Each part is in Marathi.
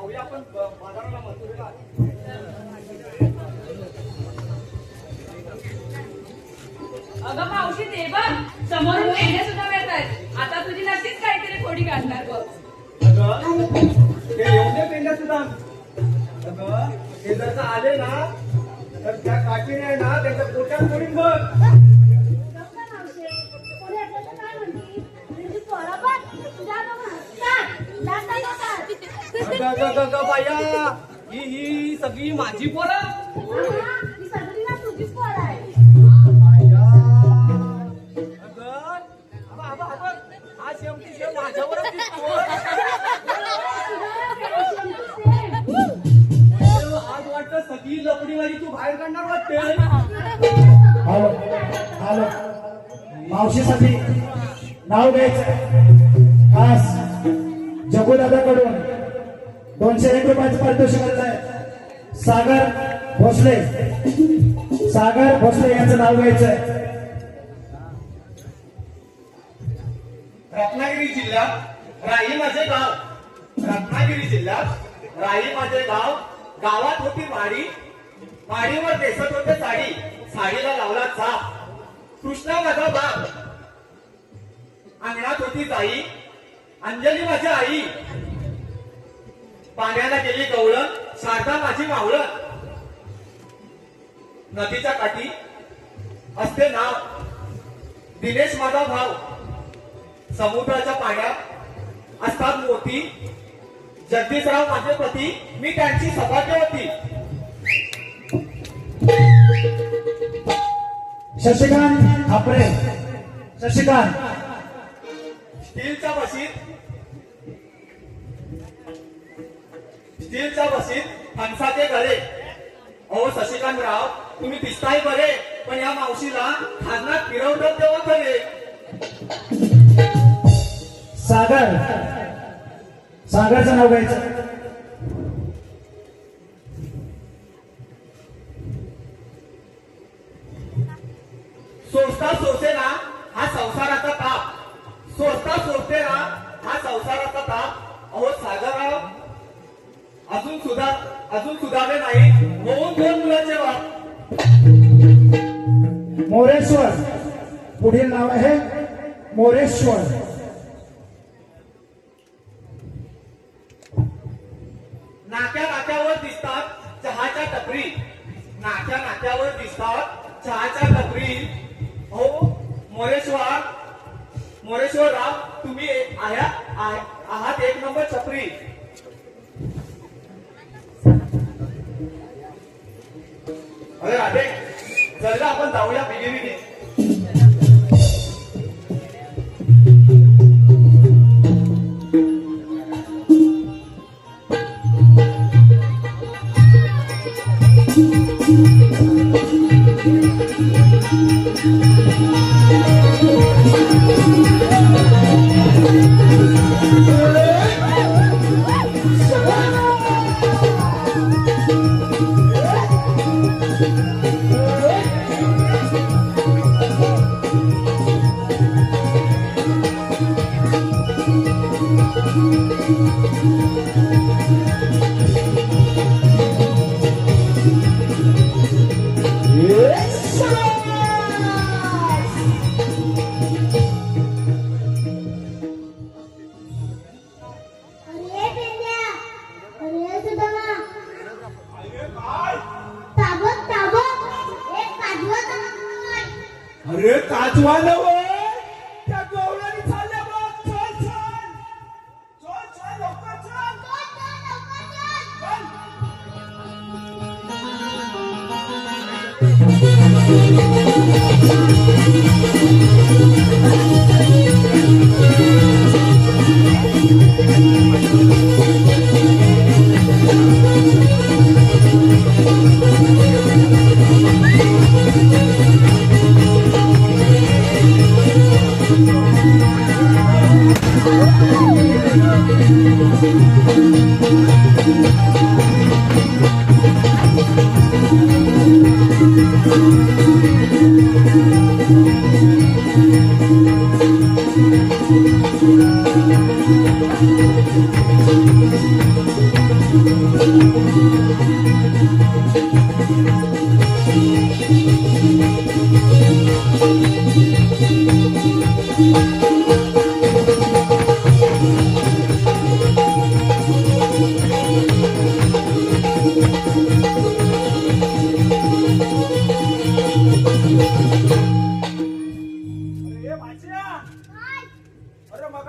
जाऊया आपण बाजाराला मजुरीला. अगं मावशी ते बघ समोरून पेंढे सुद्धा मिळतात. आता तुझी नक्कीच काहीतरी खोडी काढणार बघ. अगं ते येऊन दे पेंड्या सुद्धा. अगं ते जर का आले ना तर त्या काठीने आहे ना त्याच्या पोटात पडून बघ. अगं बाया ही सगळी माझी पोरं. आज वाटतं सगळी लपडीवाली तू बाहेर काढणार वाटते. हॅलो हॅलो मावशीसाठी नाव घ्यायचं खास जगू दादाकडून 201 रुपयाचं पारितोषिक आलेलं आहे. सागर भोसले यांचं नाव घ्यायचंय. रत्नागिरी जिल्ह्यात राही माझे गाव. रत्नागिरी जिल्ह्यात राही माझे गाव. गावात होती माडी, माडीवर देसत होते साडी, साडीला लावला चाप. कृष्णा माझा बाप, अंगणात होती ताई, अंजली माझी आई. पाण्याला गेली गवळण, शारदा माझी मावळण. नदीच्या काठी असते नाव, दिनेश माझा भाव. समुद्राच्या पाण्यात असतात मोती, जगदीशराव माझे पती, मी त्यांची सभाग्यवती. शशिकांत आपरे शशिकांत स्टीलच्या बशीत फणसाचे गळे. अहो शशिकांतराव तुम्ही दिसताय बरे, पण या मावशीला खाजनात फिरवतात तेव्हा खरे. सागरचं नाव घ्यायचं. सोसता सोसे ना हा संसाराचा ताप. सोसता सोसते ना हा संसाराचा ताप. अहो सागरराव अजून सुधारले नाही, होऊन 2 मुलांचे बाप. मोरेश्वर पुढील नाव आहे मोरेश्वर. नाक्यावर दिसतात चहाच्या टपरी. नाक्यावर दिसतात चहाच्या टपरी. हो मोरेश्वर राव तुम्ही आहात 1 नंबर छपरी. अरे राधे चल आपण जाऊया बिगिरी. अरे काजवा नव त्या गवळणी चालल्या बघ. चल लवकर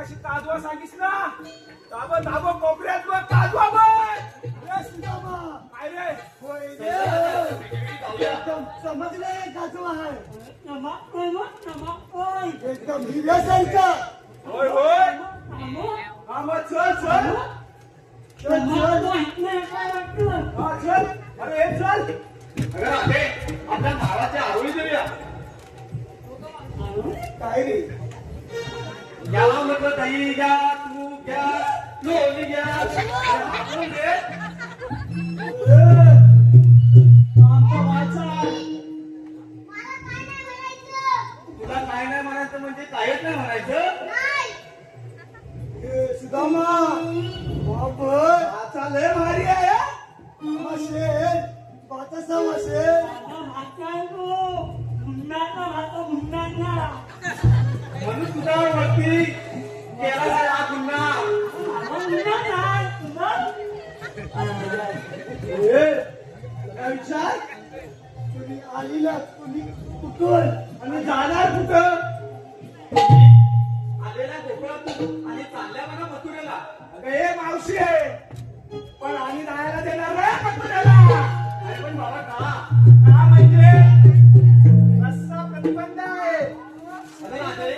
मगाशी काजवा सांगितलं ना दाबो दाबो कोपऱ्यात बघ काजवा बघ काय रे समजले काजवा आहे एकदम हिऱ्यासारखं होय होय हा मग चल चल हा चल अरे हे चल अगं राधे, आपल्या भावाच्या आरोळी देऊया. काय रे घ्या म्हटलं दही घ्या, तूप घ्या, लोणी घ्या. आपण घे. आमचा वाचा तुला काय नाही म्हणायचं म्हणजे काहीच नाही म्हणायचं. सुदामा वाचा लय भारी आहे माशे बातासा माशे म्हणून तुझा वरती केला जाय हा गुन्हा. काय विचार तुम्ही आलेला तुम्ही कुठून आणि जाणार कुठं आलेला गोकुळातून आणि चालल्या म्हणा मथुरेला. अगं हे मावशी आहे पण आम्ही जायला देणार नाही मथुरेला. अरे पण बाबा का? का म्हणजे रस्ता प्रतिबंध आहे. अरे राधे,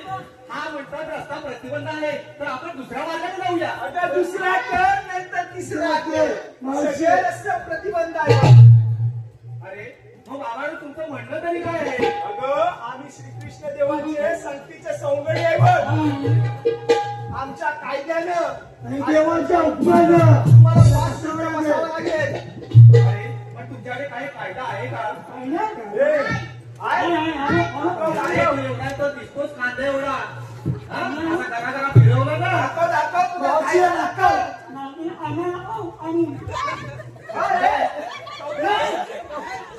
हा म्हणतात रस्ता प्रतिबंध आहे तर आपण दुसऱ्या मार्गाने जाऊया. आता दुसरा कर नंतर तिसरा कर मावशी. सगळे रस्ते प्रतिबंध आहे. अरे मग बाबा तुमचं म्हणणं तरी काय आहे? अगं आम्ही श्रीकृष्ण देवाचे संगतीचे सौंदर्य आहे बघ. आमच्या कायद्यानं आणि देवाच्या उपमानं तुम्हाला 5 रुपये बसावं लागेल. अरे पण तुमच्याकडे काही कायदा आहे का? ए, आहे? दाखव, अरे दाखव. एवढा तर दिसतोच कांदा एवढा. हा? असा जरा जरा फिरवला ना. दाखव, दाखव. तुला मावशी काय दाखव. अरे,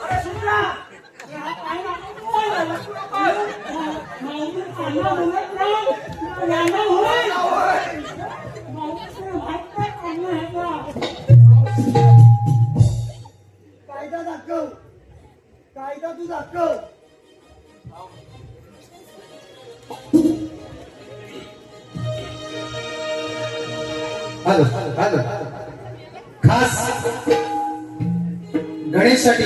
अरे, सुनला. कायदा दाखव कायदा तू दाखव हॅलो हॅलो खास गणेशसाठी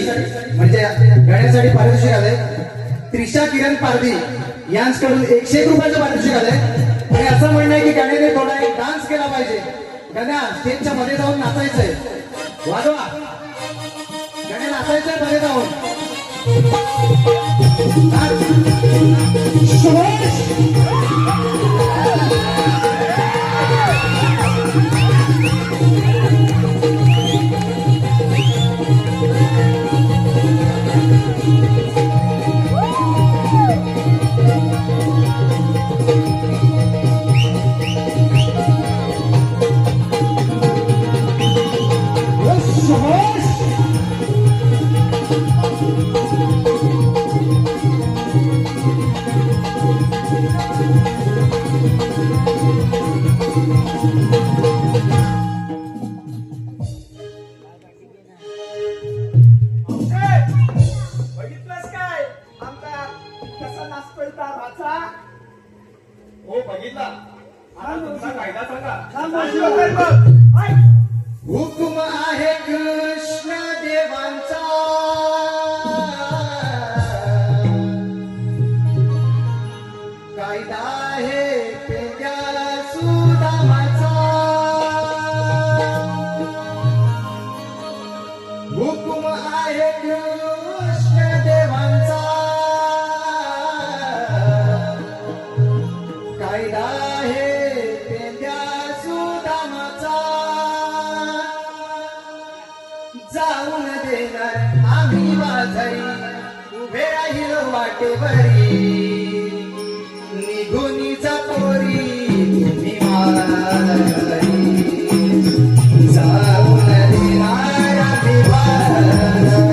म्हणजे गणेशसाठी पारितोषिक आले त्रिशा किरण पारधी यांच्याकडून 101 रुपयाचं पारितोषिक आलंय आणि असं म्हणणं आहे की गण्याने थोडा एक डान्स केला पाहिजे. गण्या स्टेजच्या मध्ये जाऊन नाचायचंय. वाजवा गण्या नाचायचंय मध्ये जाऊन. बघितलंस काय आमचा कसा नाचतोय ता भाचा. हो बघितला. आता तुमचा कायदा सांगा. मावशी वगैरे बघ. ऐक. हुकुम आहे कृष्ण देवांचा कायदा आहे पेद्या सुदामाचा. हुकुम आहे कृष्ण देवांचा कायदा आहे पेद्या सुदामाचा. जाऊन देणार आम्ही माझरी उभे राहील वाटेवरी निघून जा पोरी तुम्ही मारी. जाऊन देणार आम्ही माझरी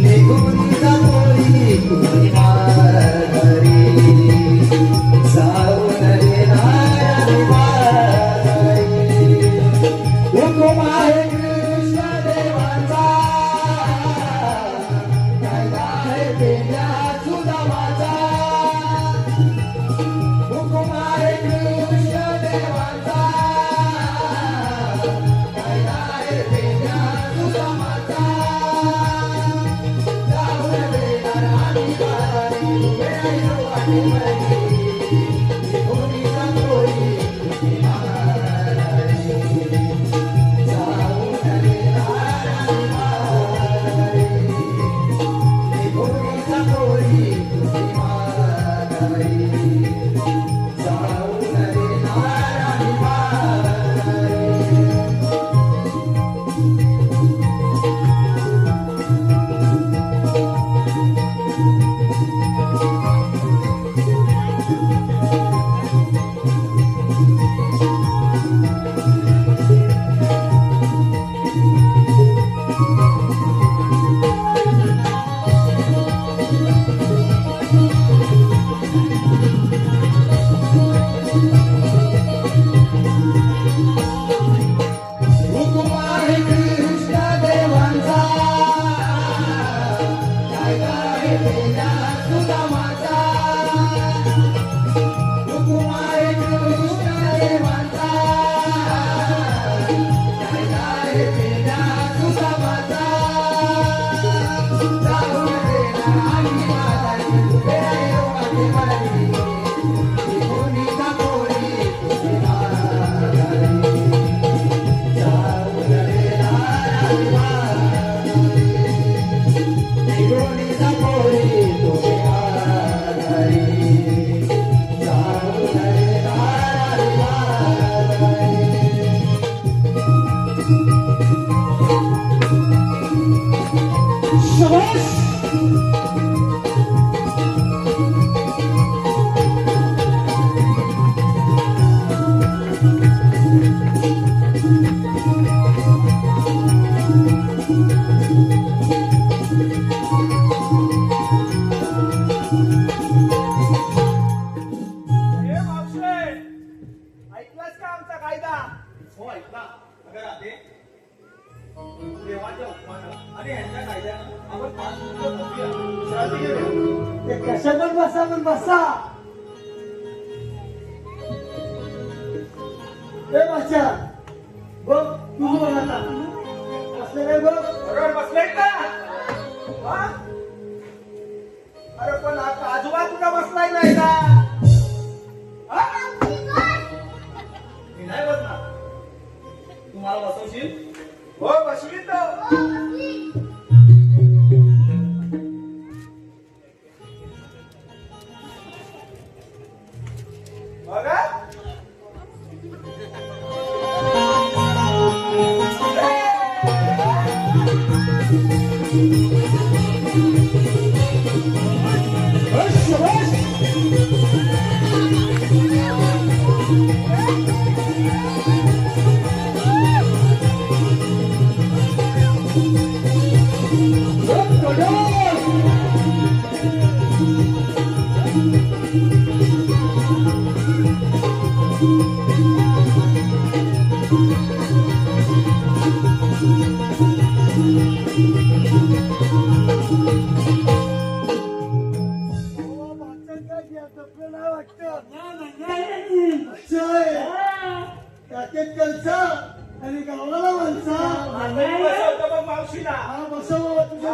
निघून जा पोरी तुम्ही मारी. जाऊन देणार आम्ही माझरी. हुकुम आहे कृष्ण देवाचा कायदा आहे पेद्या सुदामाचा. हुकुम आहे हे मावशे, ऐकलास का आमचा कायदा? हो ऐकला अगर आते देवाच्या उपमानाला आणि यांच्या कायद्यानं आपण 5 मिनिटं बसूया, विश्रांती घेऊया. ते कशा पण बसा पण बसा ए बाचा बघ तू बघ आता असले काय बघ बरोबर बसलेत ना? हा? अरे पण आता आजोबा तुला बसलाय नाही का? हा? मी नाही बसणार. तुम्हाला बसवशील? हो बसवी तो. बघा आणि गावाला माणसा बसवतो बघ मावशीला. हा बसव तुझ्या